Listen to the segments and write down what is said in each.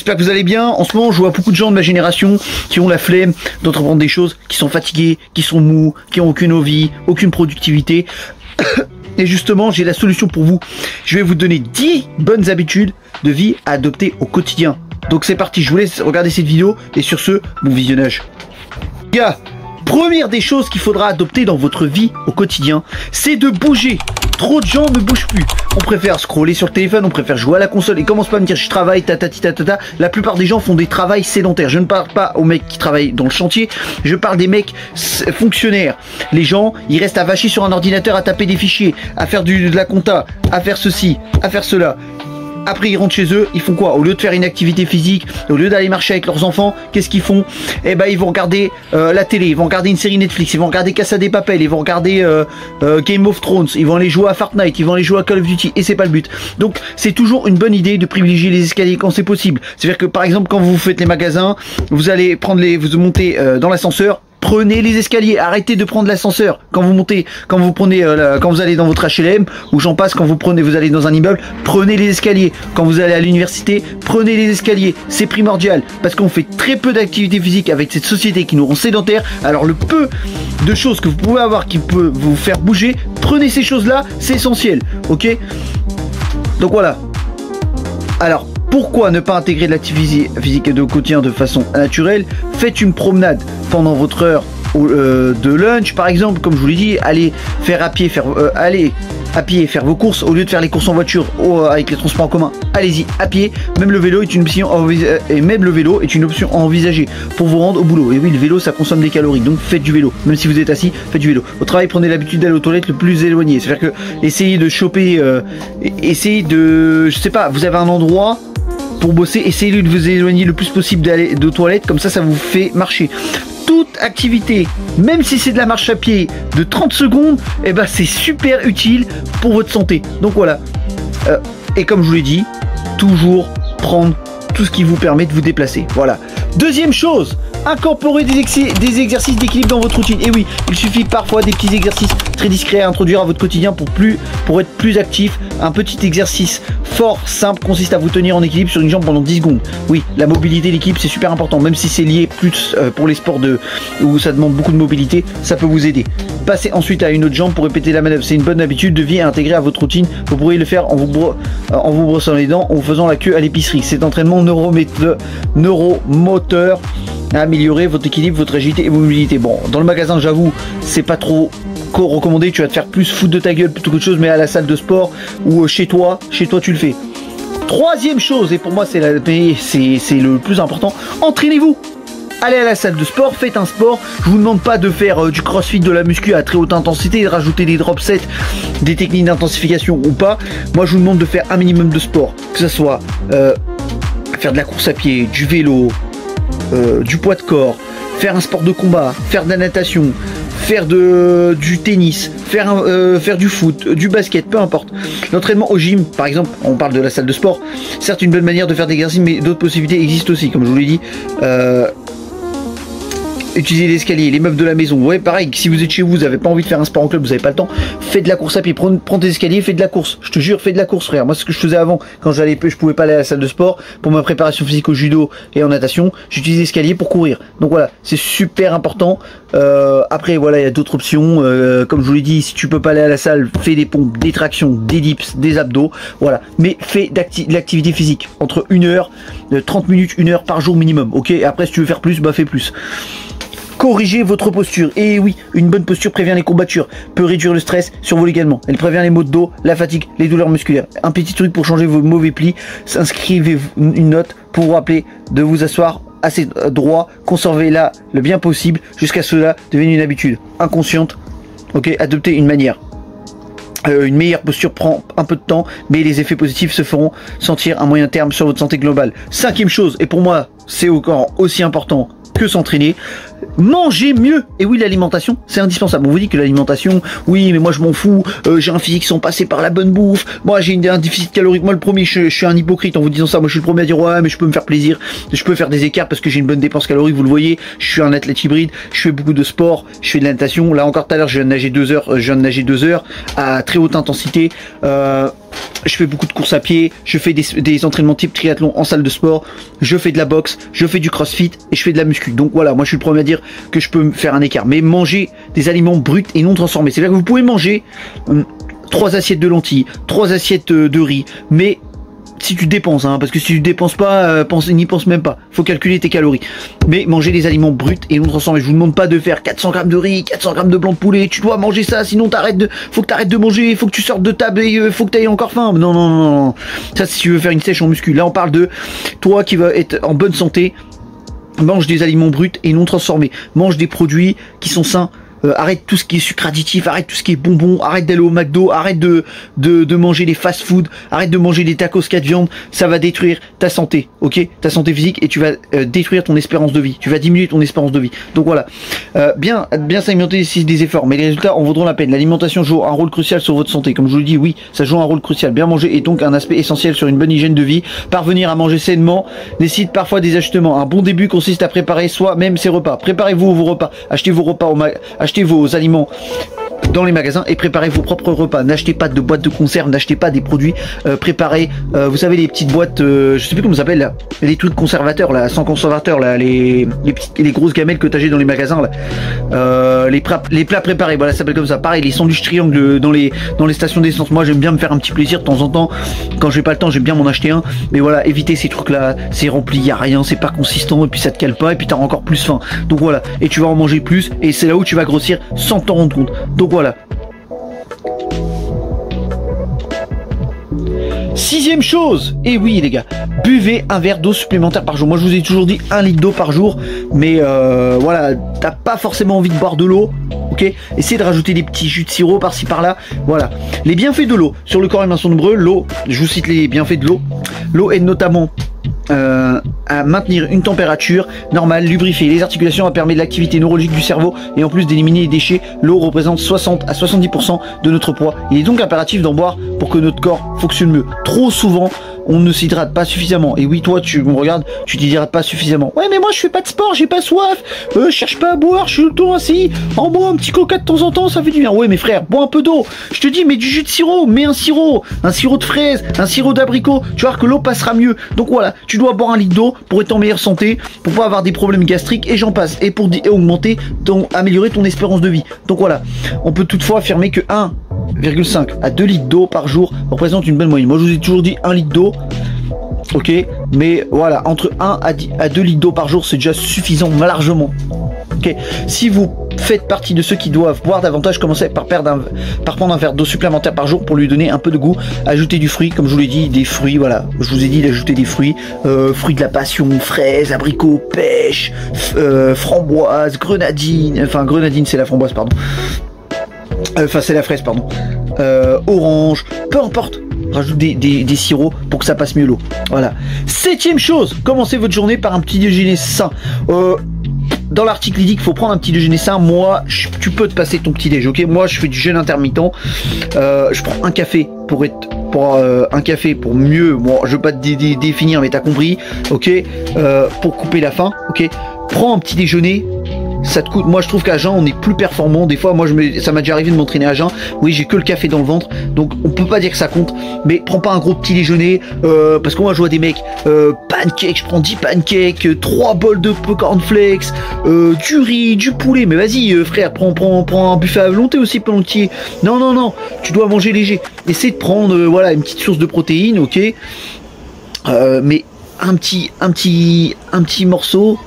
j'espère que vous allez bien. En ce moment, je vois beaucoup de gens de ma génération qui ont la flemme d'entreprendre des choses, qui sont fatigués, qui sont mous, qui n'ont aucune envie, aucune productivité. Et justement, j'ai la solution pour vous. Je vais vous donner 10 bonnes habitudes de vie à adopter au quotidien. Donc c'est parti, je vous laisse regarder cette vidéo et sur ce, bon visionnage. Les gars, première des choses qu'il faudra adopter dans votre vie au quotidien, c'est de bouger. Trop de gens ne bougent plus. On préfère scroller sur le téléphone, on préfère jouer à la console et commence pas à me dire je travaille, ta. La plupart des gens font des travails sédentaires. Je ne parle pas aux mecs qui travaillent dans le chantier, je parle des mecs fonctionnaires. Les gens, ils restent avachis sur un ordinateur à taper des fichiers, à faire de la compta, à faire ceci, à faire cela. Après ils rentrent chez eux, ils font quoi? Au lieu de faire une activité physique, au lieu d'aller marcher avec leurs enfants, qu'est-ce qu'ils font? Eh ben ils vont regarder la télé, ils vont regarder une série Netflix, ils vont regarder Casa de Papel, ils vont regarder Game of Thrones, ils vont aller jouer à Fortnite, ils vont aller jouer à Call of Duty, et c'est pas le but. Donc c'est toujours une bonne idée de privilégier les escaliers quand c'est possible. C'est-à-dire que par exemple quand vous faites les magasins, vous allez prendre vous montez dans l'ascenseur. Prenez les escaliers, arrêtez de prendre l'ascenseur quand vous montez, quand vous allez dans votre HLM ou j'en passe, quand vous allez dans un immeuble, prenez les escaliers. Quand vous allez à l'université, prenez les escaliers. C'est primordial parce qu'on fait très peu d'activité physique avec cette société qui nous rend sédentaires. Alors le peu de choses que vous pouvez avoir qui peut vous faire bouger, prenez ces choses-là, c'est essentiel, ok? Donc voilà. Alors, pourquoi ne pas intégrer de l'activité physique de quotidien de façon naturelle? Faites une promenade pendant votre heure de lunch, par exemple, comme je vous l'ai dit, allez faire à pied, faire vos courses, au lieu de faire les courses en voiture ou avec les transports en commun, allez-y à pied. Même le vélo est une option à envisager pour vous rendre au boulot. Et oui, le vélo ça consomme des calories, donc faites du vélo. Même si vous êtes assis, faites du vélo. Au travail, prenez l'habitude d'aller aux toilettes le plus éloigné. C'est-à-dire que essayez de choper, je sais pas, vous avez un endroit pour bosser, essayez de vous éloigner le plus possible d'aller aux toilettes, comme ça ça vous fait marcher. Toute activité, même si c'est de la marche à pied de 30 secondes, eh ben c'est super utile pour votre santé. Donc voilà. Et comme je vous l'ai dit, toujours prendre tout ce qui vous permet de vous déplacer. Voilà. Deuxième chose, incorporer des exercices d'équilibre dans votre routine. Et oui, il suffit parfois des petits exercices très discrets à introduire à votre quotidien pour être plus actif. Un petit exercice fort, simple, consiste à vous tenir en équilibre sur une jambe pendant 10 secondes. Oui, la mobilité, l'équilibre, c'est super important. Même si c'est lié plus pour les sports où ça demande beaucoup de mobilité, ça peut vous aider. Passez ensuite à une autre jambe pour répéter la manœuvre. C'est une bonne habitude de vie à intégrer à votre routine. Vous pourriez le faire en vous brossant les dents, en faisant la queue à l'épicerie. Cet entraînement neuromoteur à améliorer votre équilibre, votre agilité et vos mobilités. Bon, dans le magasin, j'avoue, c'est pas trop recommandé. Tu vas te faire plus foutre de ta gueule plutôt qu'autre chose, mais à la salle de sport ou chez toi tu le fais. Troisième chose, et pour moi c'est le plus important, entraînez-vous. Allez à la salle de sport, faites un sport. Je vous demande pas de faire du crossfit, de la muscu à très haute intensité, de rajouter des drop sets, des techniques d'intensification ou pas. Moi je vous demande de faire un minimum de sport, que ce soit faire de la course à pied, du vélo, du poids de corps, faire un sport de combat, faire de la natation, faire du tennis, faire du foot, du basket, peu importe. L'entraînement au gym, par exemple, on parle de la salle de sport, certes une bonne manière de faire des exercices, mais d'autres possibilités existent aussi, comme je vous l'ai dit. Utilisez l'escalier, les meubles de la maison. Ouais, pareil, si vous êtes chez vous, vous n'avez pas envie de faire un sport en club, vous n'avez pas le temps, faites de la course à pied, prends tes escaliers, faites de la course. Je te jure, faites de la course, frère. Moi, ce que je faisais avant, quand je pouvais pas aller à la salle de sport, pour ma préparation physique au judo et en natation, j'utilisais l'escalier pour courir. Donc voilà, c'est super important. Après, voilà, il y a d'autres options. Comme je vous l'ai dit, si tu peux pas aller à la salle, fais des pompes, des tractions, des dips, des abdos. Voilà. Mais fais de l'activité physique. Entre 1 heure, 30 minutes, 1 heure par jour minimum. Ok? Et après, si tu veux faire plus, bah fais plus. Corrigez votre posture. Et oui, une bonne posture prévient les courbatures, peut réduire le stress sur vous également. Elle prévient les maux de dos, la fatigue, les douleurs musculaires. Un petit truc pour changer vos mauvais plis, inscrivez une note pour vous rappeler de vous asseoir assez droit, conservez-la le bien possible jusqu'à ce que cela devienne une habitude inconsciente. Ok, adoptez une meilleure posture prend un peu de temps, mais les effets positifs se feront sentir à moyen terme sur votre santé globale. Cinquième chose, et pour moi c'est encore aussi important que s'entraîner, manger mieux. Et oui, l'alimentation, c'est indispensable. On vous dit que l'alimentation, oui, mais moi je m'en fous, j'ai un physique sans passer par la bonne bouffe, moi j'ai un déficit calorique, moi le premier, je suis un hypocrite en vous disant ça, moi je suis le premier à dire ouais, mais je peux me faire plaisir, je peux faire des écarts parce que j'ai une bonne dépense calorique, vous le voyez, je suis un athlète hybride, je fais beaucoup de sport, je fais de la natation, là encore tout à l'heure je viens de nager 2 heures, à très haute intensité, je fais beaucoup de courses à pied, je fais des entraînements type triathlon en salle de sport, je fais de la boxe, je fais du crossfit et je fais de la muscu. Donc voilà, moi je suis le premier à dire que je peux me faire un écart. Mais manger des aliments bruts et non transformés. C'est-à-dire que vous pouvez manger 3 assiettes de lentilles, 3 assiettes de riz, mais si tu dépenses, hein, parce que si tu dépenses pas, n'y pense même pas. Faut calculer tes calories. Mais manger des aliments bruts et non transformés. Je vous demande pas de faire 400 grammes de riz, 400 grammes de blanc de poulet. Tu dois manger ça, sinon faut que t'arrêtes de manger, faut que tu sortes de table et faut que t'aies encore faim. Non, non, non, non. Ça, si tu veux faire une sèche en muscu. Là, on parle de toi qui va être en bonne santé. Mange des aliments bruts et non transformés. Mange des produits qui sont sains. Arrête tout ce qui est sucre additif, arrête tout ce qui est bonbon, arrête d'aller au McDo, arrête de manger les fast-food, arrête de manger des tacos 4 viandes, ça va détruire ta santé, ok, ta santé physique, et tu vas détruire ton espérance de vie, tu vas diminuer ton espérance de vie. Donc voilà, bien s'alimenter nécessite des efforts, mais les résultats en vaudront la peine. L'alimentation joue un rôle crucial sur votre santé, comme je vous le dis, oui, ça joue un rôle crucial. Bien manger est donc un aspect essentiel sur une bonne hygiène de vie. Parvenir à manger sainement nécessite parfois des ajustements. Un bon début consiste à préparer soi-même ses repas. Préparez-vous vos repas, achetez vos repas achetez vos aliments dans les magasins et préparez vos propres repas. N'achetez pas de boîtes de conserve, n'achetez pas des produits préparés. Vous savez, les petites boîtes, je sais plus comment ça s'appelle là, les trucs conservateurs là, sans conservateur là, les grosses gamelles que t'achètes dans les magasins là, les plats préparés, voilà, ça s'appelle comme ça. Pareil, les sandwichs triangles dans les stations d'essence. Moi, j'aime bien me faire un petit plaisir de temps en temps. Quand j'ai pas le temps, j'aime bien m'en acheter un. Mais voilà, évitez ces trucs là, c'est rempli, y a rien, c'est pas consistant et puis ça te cale pas et puis t'as encore plus faim. Donc voilà, et tu vas en manger plus et c'est là où tu vas grossir sans t'en rendre compte. Donc voilà. 6e chose, et oui les gars, buvez un verre d'eau supplémentaire par jour. Moi je vous ai toujours dit 1 litre d'eau par jour, mais voilà, t'as pas forcément envie de boire de l'eau, ok. Essayez de rajouter des petits jus de sirop par-ci par-là. Voilà, les bienfaits de l'eau sur le corps humain sont nombreux. L'eau, je vous cite les bienfaits de l'eau. L'eau aide notamment à maintenir une température normale, lubrifier les articulations, permet de l'activité neurologique du cerveau et en plus d'éliminer les déchets. L'eau représente 60 à 70% de notre poids. Il est donc impératif d'en boire pour que notre corps fonctionne mieux. Trop souvent, on ne s'hydrate pas suffisamment. Et oui, toi, tu me regardes, tu t'hydrates pas suffisamment. Ouais, mais moi, je fais pas de sport, j'ai pas soif. Je cherche pas à boire, je suis tout le temps assis. En bois un petit coca de temps en temps, ça fait du bien. Ouais, mes frères, bois un peu d'eau. Je te dis, mets du jus de sirop, mets un sirop de fraise, un sirop d'abricot. Tu vas voir que l'eau passera mieux. Donc voilà, tu dois boire 1 litre d'eau pour être en meilleure santé, pour pas avoir des problèmes gastriques et j'en passe. Et pour améliorer ton espérance de vie. Donc voilà, on peut toutefois affirmer que 1,5 à 2 litres d'eau par jour représente une bonne moyenne. Moi, je vous ai toujours dit 1 litre d'eau. Ok, mais voilà, entre 1 à 2 litres d'eau par jour, c'est déjà suffisant, largement. Ok, si vous faites partie de ceux qui doivent boire davantage, commencez par prendre un verre d'eau supplémentaire par jour pour lui donner un peu de goût. Ajoutez du fruit, comme je vous l'ai dit, des fruits, voilà. Je vous ai dit d'ajouter des fruits, fruits de la passion, fraises, abricots, pêche, framboise, grenadine, enfin grenadine c'est la framboise, pardon. Enfin c'est la fraise, pardon. Orange, peu importe. Rajoute des sirops pour que ça passe mieux l'eau. Voilà. 7e chose, commencez votre journée par un petit déjeuner sain. Dans l'article il dit qu'il faut prendre un petit déjeuner sain. Moi, tu peux te passer ton petit déj, ok. Moi, je fais du jeûne intermittent. Je prends un café un café pour mieux. Bon, je veux pas te définir, mais t'as compris, ok. Pour couper la faim, ok. Prends un petit déjeuner. Ça te coûte. Moi je trouve qu'à jeun on est plus performant. Des fois moi ça m'a déjà arrivé de m'entraîner à jeun. Oui, j'ai que le café dans le ventre, donc on peut pas dire que ça compte. Mais prends pas un gros petit déjeuner, parce que moi je vois des mecs pancakes, je prends 10 pancakes, 3 bols de cornflakes, du riz, du poulet. Mais vas-y frère, prends un buffet à volonté aussi entier. Non, tu dois manger léger. Essaie de prendre voilà une petite source de protéines, ok. Mais un petit morceau.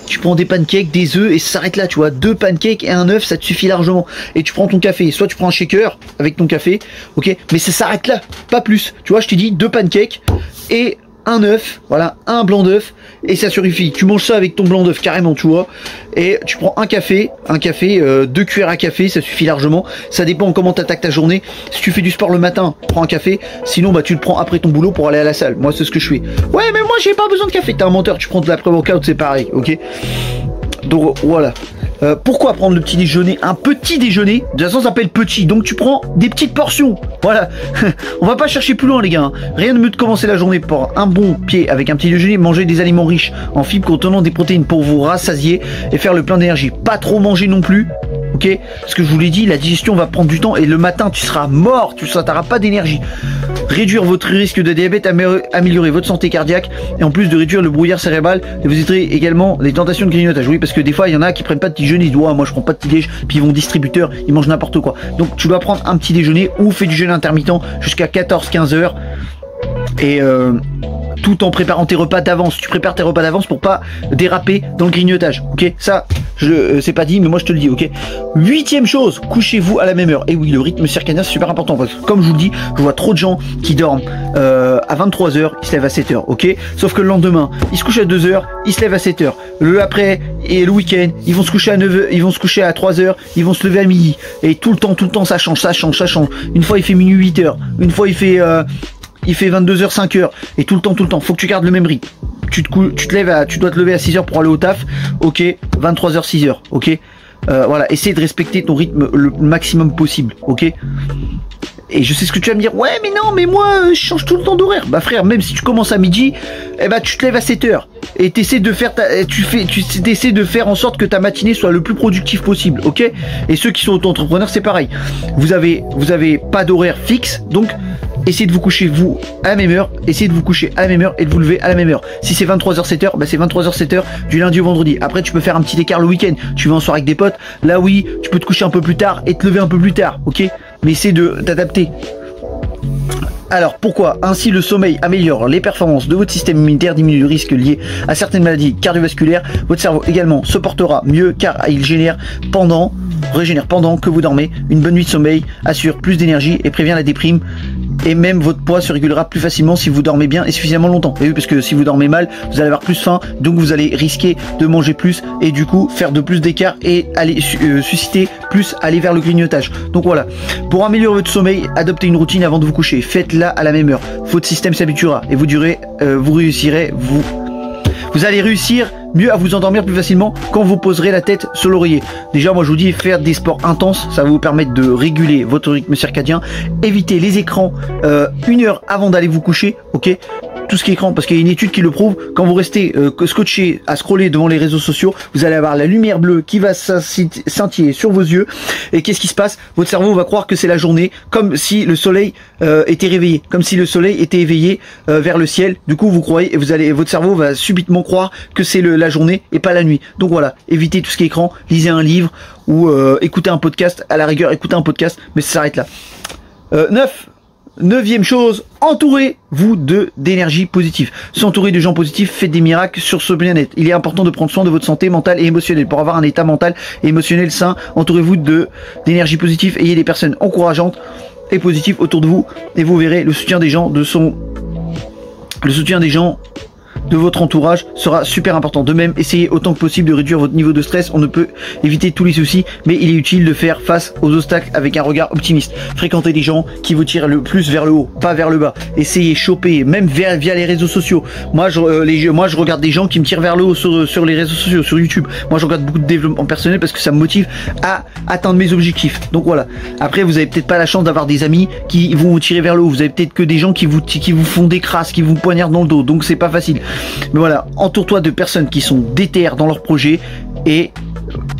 Tu prends des pancakes, des œufs et ça s'arrête là, tu vois. 2 pancakes et un œuf, ça te suffit largement. Et tu prends ton café. Soit tu prends un shaker avec ton café, ok. Mais ça s'arrête là, pas plus. Tu vois, je te dis 2 pancakes et un œuf, voilà, un blanc d'œuf et ça suffit. Tu manges ça avec ton blanc d'œuf carrément, tu vois. Et tu prends un café, 2 cuillères à café, ça suffit largement. Ça dépend comment tu attaques ta journée. Si tu fais du sport le matin, prends un café. Sinon, bah tu le prends après ton boulot pour aller à la salle. Moi, c'est ce que je fais. Ouais, mais moi, j'ai pas besoin de café. T'es un menteur. Tu prends de la pré-workout, c'est pareil, ok. Donc voilà. Pourquoi prendre le petit déjeuner? Un petit déjeuner, de toute façon ça s'appelle petit, donc tu prends des petites portions. Voilà. On va pas chercher plus loin les gars. Rien de mieux de commencer la journée pour un bon pied avec un petit déjeuner. Manger des aliments riches en fibres contenant des protéines pour vous rassasier et faire le plein d'énergie. Pas trop manger non plus. ok? Parce que je vous l'ai dit, la digestion va prendre du temps et le matin tu seras mort, tu n'auras pas d'énergie. Réduire votre risque de diabète, améliorer votre santé cardiaque et en plus de réduire le brouillard cérébral, et vous éviterez également les tentations de grignotage. Oui, parce que des fois il y en a qui prennent pas de petit déjeuner, ils disent ouais, moi je prends pas de petit déj, puis ils vont au distributeur, ils mangent n'importe quoi. Donc tu dois prendre un petit déjeuner ou fais du jeûne intermittent jusqu'à 14-15 heures et tout en préparant tes repas d'avance. Tu prépares tes repas d'avance pour pas déraper dans le grignotage, ok? Ça, c'est pas dit, mais moi je te le dis, ok? 8e chose, couchez-vous à la même heure. Et oui, le rythme circadien c'est super important parce que comme je vous le dis, je vois trop de gens qui dorment à 23 h, ils se lèvent à 7 h, ok? Sauf que le lendemain, ils se couchent à 2 h, ils se lèvent à 7 h. Le après et le week-end, ils vont se coucher à 9 h, ils vont se coucher à 3 h, ils vont se lever à midi. Et tout le temps, ça change. Une fois il fait minuit 8 h, une fois il fait 22 h, 5 h, et tout le temps, faut que tu gardes le même rythme. Tu dois te lever à 6 h pour aller au taf, ok, 23 h, 6 h, ok, voilà, essaye de respecter ton rythme le maximum possible, ok. Et je sais ce que tu vas me dire, ouais mais non, mais moi je change tout le temps d'horaire. Bah frère, même si tu commences à midi, eh ben tu te lèves à 7 h et t'essaies de faire essaies de faire en sorte que ta matinée soit le plus productive possible, ok. Et ceux qui sont auto-entrepreneurs, c'est pareil. Vous avez pas d'horaire fixe, donc essayez de vous coucher vous à la même heure, essayez de vous coucher à la même heure et de vous lever à la même heure. Si c'est 23 h 7 h, bah c'est 23 h 7 h du lundi au vendredi. Après tu peux faire un petit écart le week-end, tu vas en soirée avec des potes, là oui, tu peux te coucher un peu plus tard et te lever un peu plus tard, ok. Mais essaie d'adapter. Alors pourquoi? Ainsi le sommeil améliore les performances de votre système immunitaire, diminue le risque lié à certaines maladies cardiovasculaires. Votre cerveau également se portera mieux car il régénère pendant que vous dormez. Une bonne nuit de sommeil assure plus d'énergie et prévient la déprime. Et même votre poids se régulera plus facilement si vous dormez bien et suffisamment longtemps. Et oui, parce que si vous dormez mal, vous allez avoir plus faim, donc vous allez risquer de manger plus et du coup faire de plus d'écart et aller aller vers le grignotage. Donc voilà, pour améliorer votre sommeil, adoptez une routine avant de vous coucher. Faites-la à la même heure. Votre système s'habituera et vous allez réussir mieux à vous endormir plus facilement quand vous poserez la tête sur l'oreiller. Déjà, moi je vous dis, faire des sports intenses, ça va vous permettre de réguler votre rythme circadien. Évitez les écrans 1 heure avant d'aller vous coucher, ok? Tout ce qui est écran, parce qu'il y a une étude qui le prouve, quand vous restez scotché à scroller devant les réseaux sociaux, vous allez avoir la lumière bleue qui va scintiller sur vos yeux. Et qu'est-ce qui se passe? Votre cerveau va croire que c'est la journée, comme si le soleil était réveillé, comme si le soleil était éveillé vers le ciel. Du coup, vous croyez, votre cerveau va subitement croire que c'est la journée et pas la nuit. Donc voilà, évitez tout ce qui est écran, lisez un livre ou écoutez un podcast, à la rigueur, écoutez un podcast, mais ça s'arrête là. 9e chose, entourez-vous d'énergie positive. S'entourer de gens positifs fait des miracles sur ce bien-être. Il est important de prendre soin de votre santé mentale et émotionnelle. Pour avoir un état mental et émotionnel sain, entourez-vous d'énergie positive. Ayez des personnes encourageantes et positives autour de vous et vous verrez le soutien des gens de votre entourage sera super important. De même, essayez autant que possible de réduire votre niveau de stress. On ne peut éviter tous les soucis, mais il est utile de faire face aux obstacles avec un regard optimiste. Fréquentez des gens qui vous tirent le plus vers le haut, pas vers le bas. Essayez, choper, même via les réseaux sociaux. Moi, je regarde des gens qui me tirent vers le haut sur les réseaux sociaux, sur YouTube. Moi, je regarde beaucoup de développement personnel parce que ça me motive à atteindre mes objectifs. Donc voilà. Après, vous avez peut-être pas la chance d'avoir des amis qui vont vous tirer vers le haut. Vous avez peut-être que des gens qui vous font des crasses, qui vous poignardent dans le dos. Donc c'est pas facile. Mais voilà, entoure-toi de personnes qui sont déterres dans leur projet et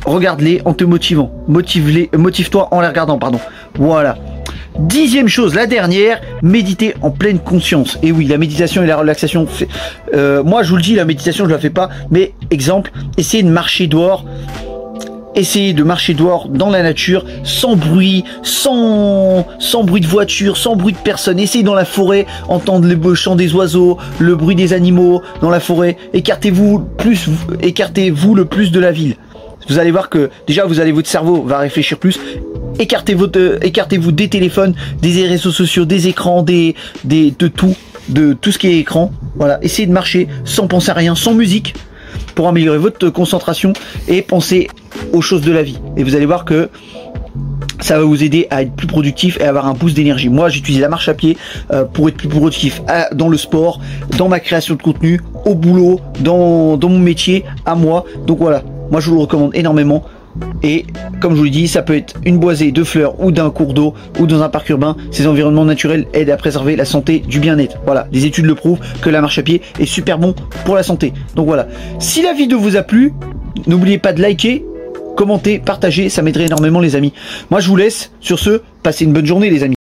regarde-les en te motivant. Motive-toi en les regardant, pardon. Voilà. 10e chose, la dernière, méditer en pleine conscience. Et oui, la méditation et la relaxation, moi je vous le dis, la méditation je la fais pas, mais exemple, essayez de marcher dehors. Essayez de marcher dehors dans la nature, sans bruit, sans bruit de voiture, sans bruit de personne. Essayez dans la forêt, entendre le chant des oiseaux, le bruit des animaux dans la forêt. Écartez-vous le plus de la ville. Vous allez voir que déjà votre cerveau va réfléchir plus. Écartez-vous des téléphones, des réseaux sociaux, des écrans, de tout ce qui est écran. Voilà, essayez de marcher sans penser à rien, sans musique, pour améliorer votre concentration et penser aux choses de la vie. Et vous allez voir que ça va vous aider à être plus productif et avoir un boost d'énergie. Moi, j'utilise la marche à pied pour être plus productif dans le sport, dans ma création de contenu, au boulot, dans mon métier, à moi. Donc voilà, moi je vous le recommande énormément. Et comme je vous l'ai dit, ça peut être une boisée de fleurs ou d'un cours d'eau ou dans un parc urbain. Ces environnements naturels aident à préserver la santé du bien-être. Voilà, des études le prouvent que la marche à pied est super bon pour la santé. Donc voilà, si la vidéo vous a plu, n'oubliez pas de liker, commentez, partagez, ça m'aiderait énormément les amis. Moi je vous laisse, sur ce, passez une bonne journée les amis.